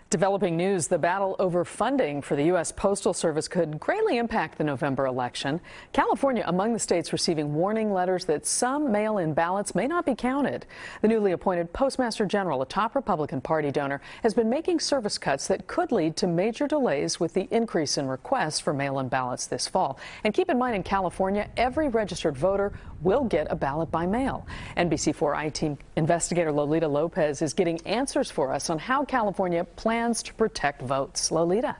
Developing news, the battle over funding for the U.S. Postal Service could greatly impact the November election. California among the states receiving warning letters that some mail-in ballots may not be counted. The newly appointed Postmaster General, a top Republican Party donor, has been making service cuts that could lead to major delays with the increase in requests for mail-in ballots this fall. And keep in mind, in California, every registered voter will get a ballot by mail. NBC4 I-Team investigator Lolita Lopez is getting answers for us on how California plans to protect votes. Lolita.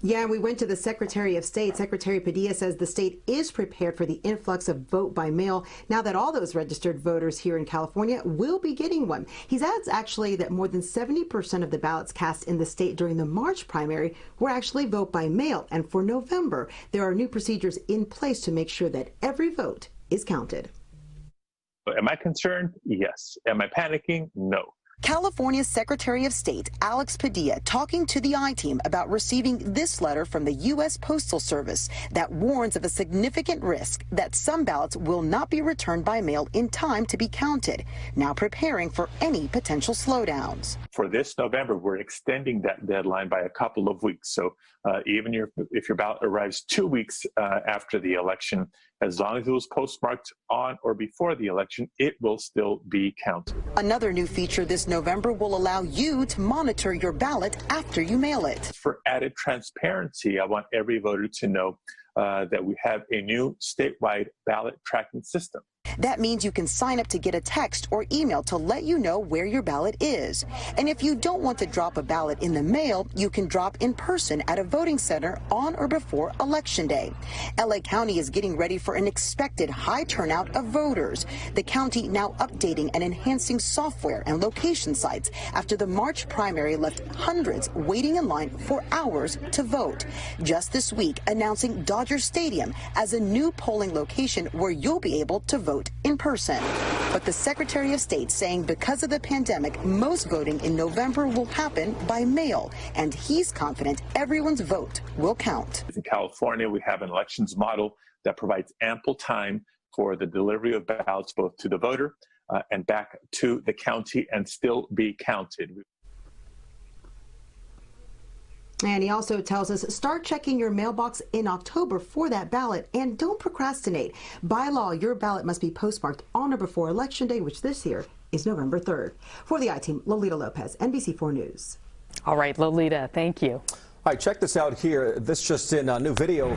Yeah, we went to the Secretary of State. Secretary Padilla says the state is prepared for the influx of vote by mail now that all those registered voters here in California will be getting one. He adds actually that more than 70% of the ballots cast in the state during the March primary were actually vote by mail. And for November, there are new procedures in place to make sure that every vote is counted. Am I concerned? Yes. Am I panicking? No. California's Secretary of State Alex Padilla talking to the I-Team about receiving this letter from the U.S. Postal Service that warns of a significant risk that some ballots will not be returned by mail in time to be counted, now preparing for any potential slowdowns. For this November, we're extending that deadline by a couple of weeks. So even if your ballot arrives 2 weeks after the election, as long as it was postmarked on or before the election, it will still be counted. Another new feature this November will allow you to monitor your ballot after you mail it. For added transparency, I want every voter to know that we have a new statewide ballot tracking system. That means you can sign up to get a text or email to let you know where your ballot is. And if you don't want to drop a ballot in the mail, you can drop in person at a voting center on or before Election Day. LA County is getting ready for an expected high turnout of voters. The county now updating and enhancing software and location sites after the March primary left hundreds waiting in line for hours to vote. Just this week, announcing Dodger Stadium as a new polling location where you'll be able to vote in person. But the Secretary of State saying because of the pandemic, most voting in November will happen by mail, and he's confident everyone's vote will count. In California, we have an elections model that provides ample time for the delivery of ballots both to the voter and back to the county and still be counted. And he also tells us, start checking your mailbox in October for that ballot and don't procrastinate. By law, your ballot must be postmarked on or before Election Day, which this year is November 3rd. For the I-Team, Lolita Lopez, NBC4 News. All right, Lolita, thank you. All right, check this out here. This just in, a new video